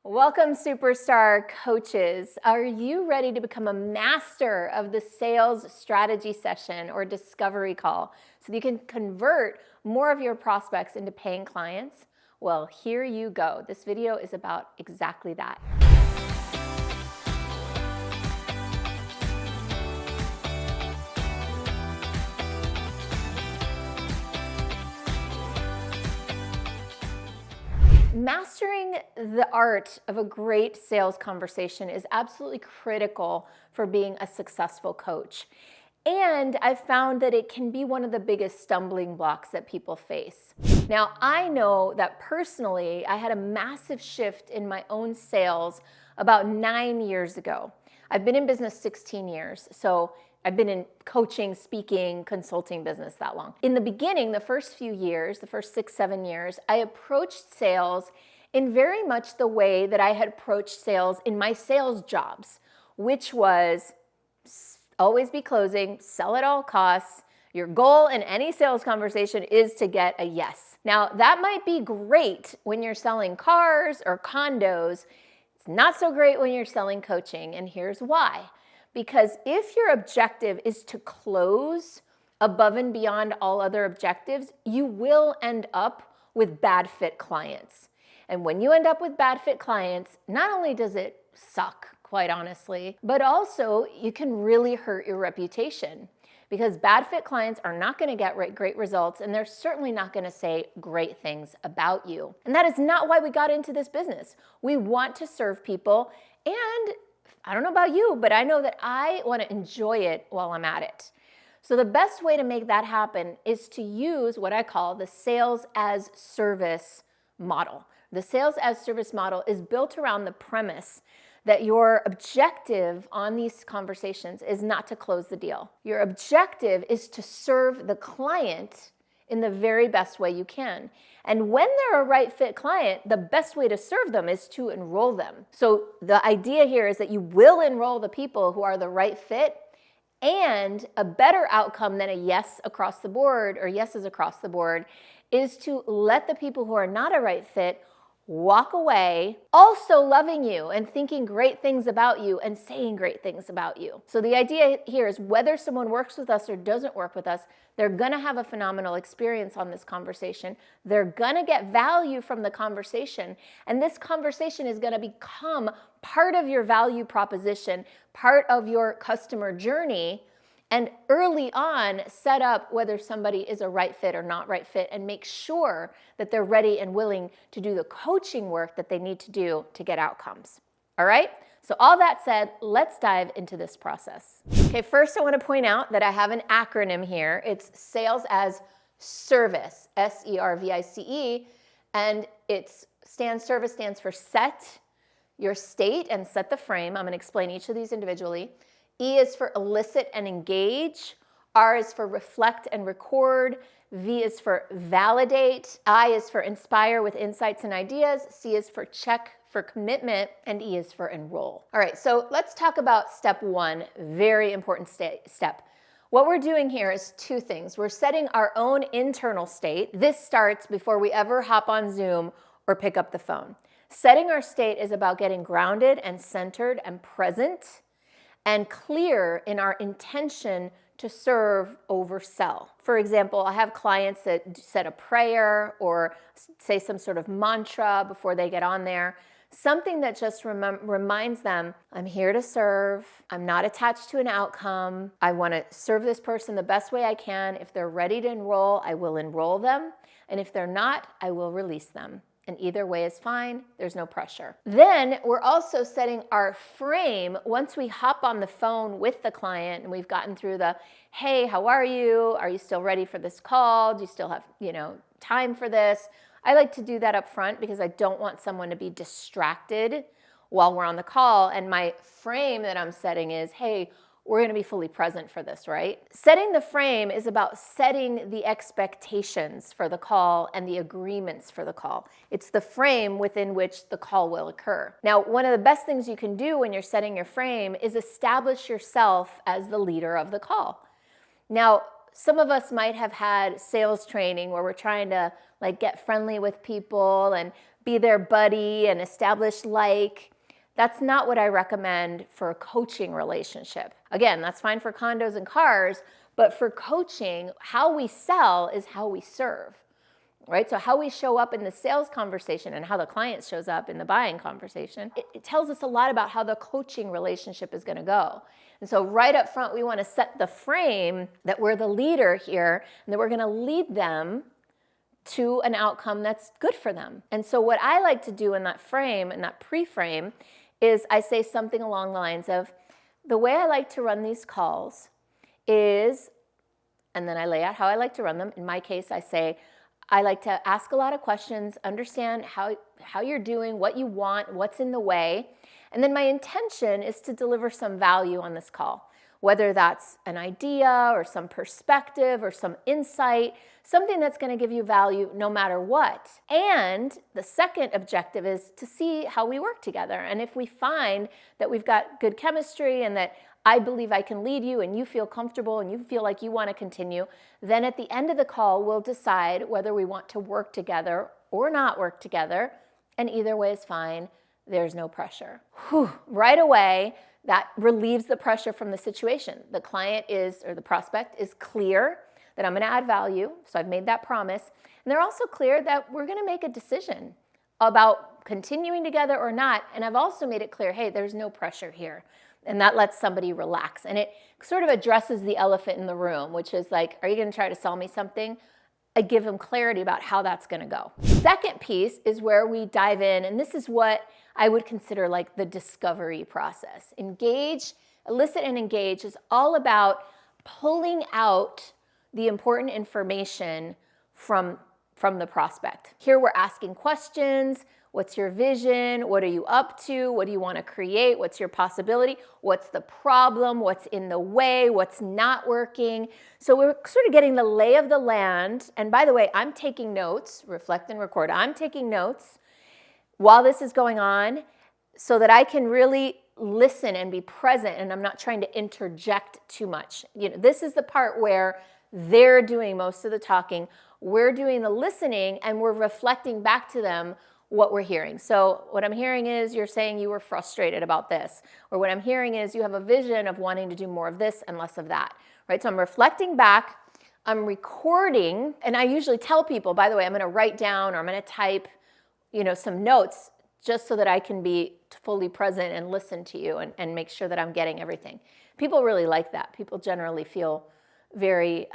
Welcome, superstar coaches. Are you ready to become a master of the sales strategy session or discovery call so that you can convert more of your prospects into paying clients? Well, here you go. This video is about exactly that. Mastering the art of a great sales conversation is absolutely critical for being a successful coach. And I've found that it can be one of the biggest stumbling blocks that people face. Now, I know that personally, I had a massive shift in my own sales about 9 years ago. I've been in business 16 years, so I've been in coaching, speaking, consulting business that long. In the beginning, the first few years, the first 6, 7 years, I approached sales in very much the way that I had approached sales in my sales jobs, which was always be closing, sell at all costs. Your goal in any sales conversation is to get a yes. Now, that might be great when you're selling cars or condos. It's not so great when you're selling coaching, and here's why. Because if your objective is to close above and beyond all other objectives, you will end up with bad fit clients. And when you end up with bad fit clients, not only does it suck, quite honestly, but also you can really hurt your reputation because bad fit clients are not going to get great results, and they're certainly not going to say great things about you. And that is not why we got into this business. We want to serve people, and I don't know about you, but I know that I want to enjoy it while I'm at it. So the best way to make that happen is to use what I call the sales as service model. The sales as service model is built around the premise that your objective on these conversations is not to close the deal. Your objective is to serve the client in the very best way you can. And when they're a right fit client, the best way to serve them is to enroll them. So the idea here is that you will enroll the people who are the right fit, and a better outcome than a yes across the board or yeses across the board is to let the people who are not a right fit walk away also loving you and thinking great things about you and saying great things about you. So the idea here is whether someone works with us or doesn't work with us, they're gonna have a phenomenal experience on this conversation. They're gonna get value from the conversation, and this conversation is gonna become part of your value proposition, part of your customer journey. And early on, set up whether somebody is a right fit or not right fit, and make sure that they're ready and willing to do the coaching work that they need to do to get outcomes. All right? So all that said, let's dive into this process. Okay, first I want to point out that I have an acronym here. It's Sales as Service, S-E-R-V-I-C-E, and service stands for set your state and set the frame. I'm going to explain each of these individually. E is for elicit and engage. R is for reflect and record. V is for validate. I is for inspire with insights and ideas. C is for check for commitment. And E is for enroll. All right, so let's talk about step one, very important step. What we're doing here is two things. We're setting our own internal state. This starts before we ever hop on Zoom or pick up the phone. Setting our state is about getting grounded and centered and present and clear in our intention to serve over sell. For example, I have clients that said a prayer or say some sort of mantra before they get on there. Something that just reminds them, I'm here to serve. I'm not attached to an outcome. I want to serve this person the best way I can. If they're ready to enroll, I will enroll them. And if they're not, I will release them. And either way is fine. There's no pressure. Then we're also setting our frame once we hop on the phone with the client and we've gotten through the, hey, how are you? Are you still ready for this call? Do you still have, time for this? I like to do that up front because I don't want someone to be distracted while we're on the call. And my frame that I'm setting is, hey, we're going to be fully present for this, right? Setting the frame is about setting the expectations for the call and the agreements for the call. It's the frame within which the call will occur. Now, one of the best things you can do when you're setting your frame is establish yourself as the leader of the call. Now, some of us might have had sales training where we're trying to get friendly with people and be their buddy and establish that's not what I recommend for a coaching relationship. Again, that's fine for condos and cars, but for coaching, how we sell is how we serve, right? So how we show up in the sales conversation and how the client shows up in the buying conversation, it tells us a lot about how the coaching relationship is going to go. And so right up front, we want to set the frame that we're the leader here and that we're going to lead them to an outcome that's good for them. And so what I like to do in that frame, in that pre-frame, is I say something along the lines of, the way I like to run these calls is, and then I lay out how I like to run them. In my case, I say, I like to ask a lot of questions, understand how you're doing, what you want, what's in the way. And then my intention is to deliver some value on this call, whether that's an idea or some perspective or some insight, something that's going to give you value no matter what. And the second objective is to see how we work together. And if we find that we've got good chemistry and that I believe I can lead you and you feel comfortable and you feel like you want to continue, then at the end of the call, we'll decide whether we want to work together or not work together. And either way is fine. There's no pressure. Right away, that relieves the pressure from the situation. The client or the prospect is clear that I'm going to add value. So I've made that promise. And they're also clear that we're going to make a decision about continuing together or not. And I've also made it clear, hey, there's no pressure here. And that lets somebody relax. And it sort of addresses the elephant in the room, which is like, are you going to try to sell me something? I give them clarity about how that's going to go. Second piece is where we dive in. And this is what I would consider like the discovery process. Elicit and engage is all about pulling out the important information from the prospect. Here we're asking questions. What's your vision? What are you up to? What do you want to create? What's your possibility? What's the problem? What's in the way? What's not working? So we're sort of getting the lay of the land. And by the way, I'm taking notes, reflect and record. I'm taking notes while this is going on so that I can really listen and be present and I'm not trying to interject too much. This is the part where they're doing most of the talking. We're doing the listening and we're reflecting back to them what we're hearing. So what I'm hearing is you're saying you were frustrated about this, or what I'm hearing is you have a vision of wanting to do more of this and less of that, right? So I'm reflecting back, I'm recording, and I usually tell people, by the way, I'm going to write down or I'm going to type, some notes just so that I can be fully present and listen to you and make sure that I'm getting everything. People really like that. People generally feel very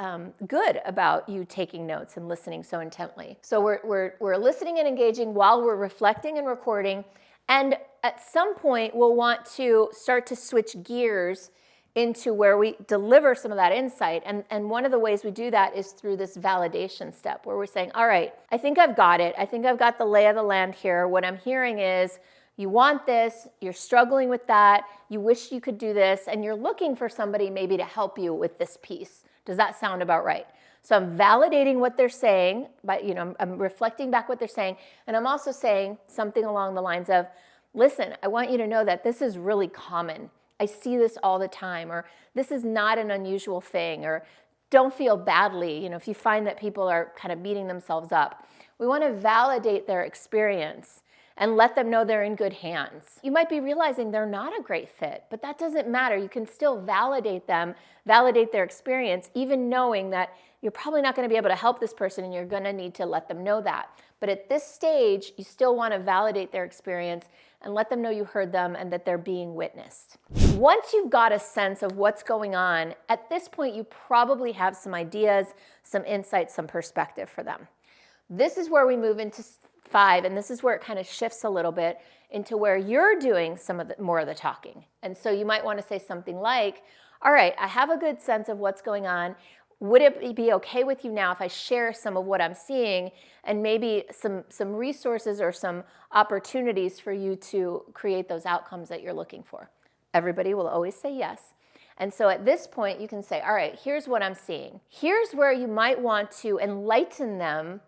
good about you taking notes and listening so intently. So we're listening and engaging while we're reflecting and recording. And at some point, we'll want to start to switch gears into where we deliver some of that insight. And one of the ways we do that is through this validation step where we're saying, all right, I think I've got it. I think I've got the lay of the land here. What I'm hearing is you want this, you're struggling with that, you wish you could do this, and you're looking for somebody maybe to help you with this piece. Does that sound about right? So I'm validating what they're saying, but I'm reflecting back what they're saying, and I'm also saying something along the lines of, listen, I want you to know that this is really common. I see this all the time, or this is not an unusual thing, or don't feel badly, if you find that people are kind of beating themselves up. We want to validate their experience and let them know they're in good hands. You might be realizing they're not a great fit, but that doesn't matter. You can still validate them, validate their experience, even knowing that you're probably not going to be able to help this person and you're going to need to let them know that. But at this stage, you still want to validate their experience and let them know you heard them and that they're being witnessed. Once you've got a sense of what's going on, at this point, you probably have some ideas, some insights, some perspective for them. This is where we move into 5, and this is where it kind of shifts a little bit into where you're doing more of the talking. And so you might want to say something like, all right, I have a good sense of what's going on. Would it be okay with you now if I share some of what I'm seeing and maybe some resources or some opportunities for you to create those outcomes that you're looking for? Everybody will always say yes. And so at this point, you can say, all right, here's what I'm seeing. Here's where you might want to enlighten them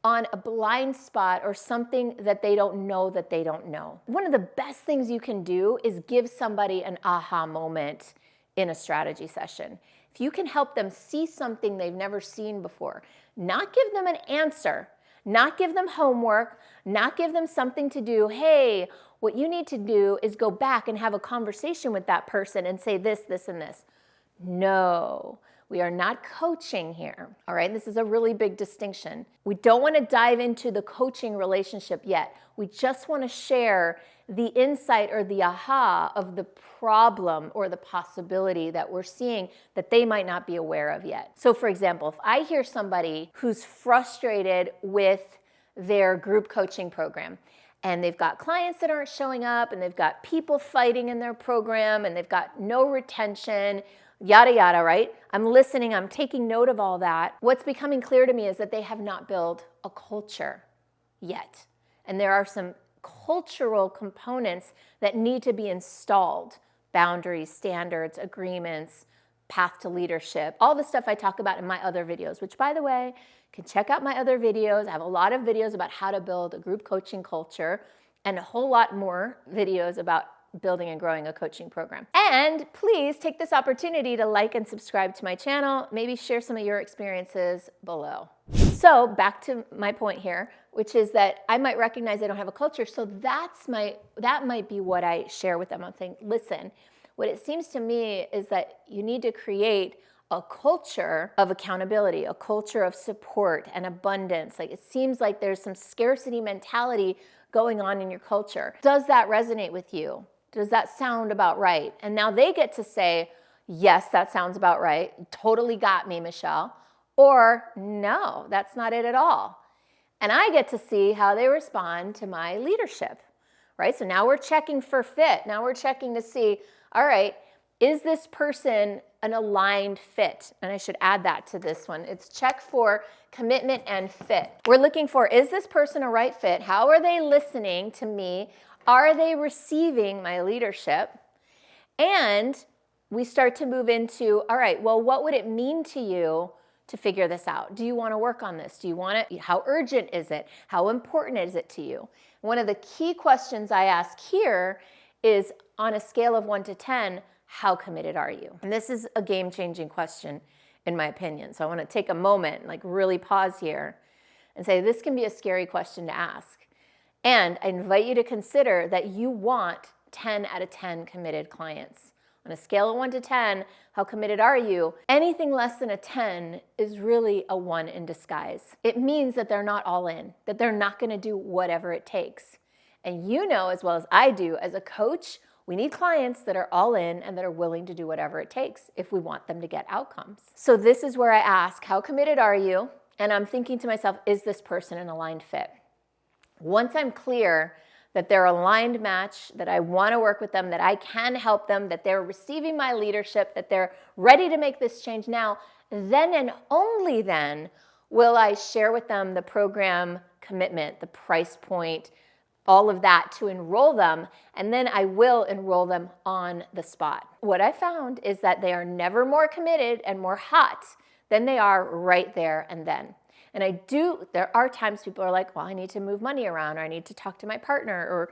on a blind spot or something that they don't know that they don't know. One of the best things you can do is give somebody an aha moment in a strategy session. If you can help them see something they've never seen before, not give them an answer, Not give them homework, not give them something to do. Hey, what you need to do is go back and have a conversation with that person and say this, this, and this. No, we are not coaching here, all right? This is a really big distinction. We don't want to dive into the coaching relationship yet. We just want to share the insight or the aha of the problem or the possibility that we're seeing that they might not be aware of yet. So for example, if I hear somebody who's frustrated with their group coaching program, and they've got clients that aren't showing up, and they've got people fighting in their program, and they've got no retention, yada, yada, right? I'm listening, I'm taking note of all that. What's becoming clear to me is that they have not built a culture yet. And there are some cultural components that need to be installed. Boundaries, standards, agreements, path to leadership, all the stuff I talk about in my other videos, which by the way, you can check out my other videos. I have a lot of videos about how to build a group coaching culture and a whole lot more videos about building and growing a coaching program. And please take this opportunity to like and subscribe to my channel. Maybe share some of your experiences below. So back to my point here, which is that I might recognize they don't have a culture. So that might be what I share with them. I'm saying, listen, what it seems to me is that you need to create a culture of accountability, a culture of support and abundance. Like it seems like there's some scarcity mentality going on in your culture. Does that resonate with you? Does that sound about right? And now they get to say, yes, that sounds about right. Totally got me, Michelle. Or no, that's not it at all. And I get to see how they respond to my leadership, right? So now we're checking for fit. Now we're checking to see, all right, is this person an aligned fit? And I should add that to this one. It's check for commitment and fit. We're looking for, is this person a right fit? How are they listening to me? Are they receiving my leadership? And we start to move into, all right, well, what would it mean to you to figure this out? Do you want to work on this? Do you want it? How urgent is it? How important is it to you? One of the key questions I ask here is, on a scale of 1 to 10, how committed are you? And this is a game-changing question, in my opinion. So I want to take a moment, like really pause here and say, this can be a scary question to ask. And I invite you to consider that you want 10 out of 10 committed clients. On a scale of 1 to 10, how committed are you? Anything less than a 10 is really a 1 in disguise. It means that they're not all in, that they're not going to do whatever it takes. And you know as well as I do, as a coach, we need clients that are all in and that are willing to do whatever it takes if we want them to get outcomes. So this is where I ask, how committed are you? And I'm thinking to myself, is this person an aligned fit? Once I'm clear that they're a aligned match, that I want to work with them, that I can help them, that they're receiving my leadership, that they're ready to make this change now, then and only then will I share with them the program commitment, the price point, all of that to enroll them, and then I will enroll them on the spot. What I found is that they are never more committed and more hot than they are right there and then. And there are times people are like, well, I need to move money around, or I need to talk to my partner, or,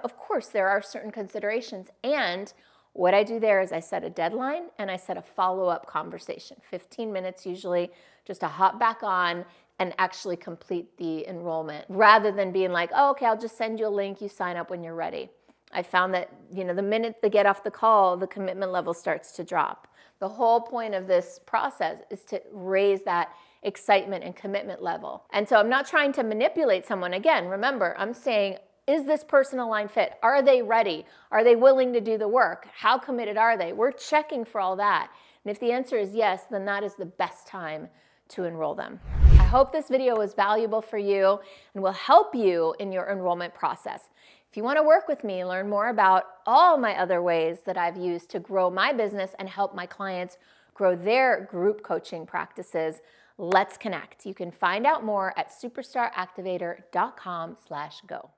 of course there are certain considerations. And what I do there is I set a deadline and I set a follow-up conversation, 15 minutes usually, just to hop back on and actually complete the enrollment, rather than being like, oh, okay, I'll just send you a link, you sign up when you're ready. I found that, the minute they get off the call, the commitment level starts to drop. The whole point of this process is to raise that excitement and commitment level. And so I'm not trying to manipulate someone. Again, remember, I'm saying, is this person a aligned fit? Are they ready? Are they willing to do the work? How committed are they? We're checking for all that. And if the answer is yes, then that is the best time to enroll them. I hope this video was valuable for you and will help you in your enrollment process. If you want to work with me, learn more about all my other ways that I've used to grow my business and help my clients grow their group coaching practices, let's connect. You can find out more at superstaractivator.com/go.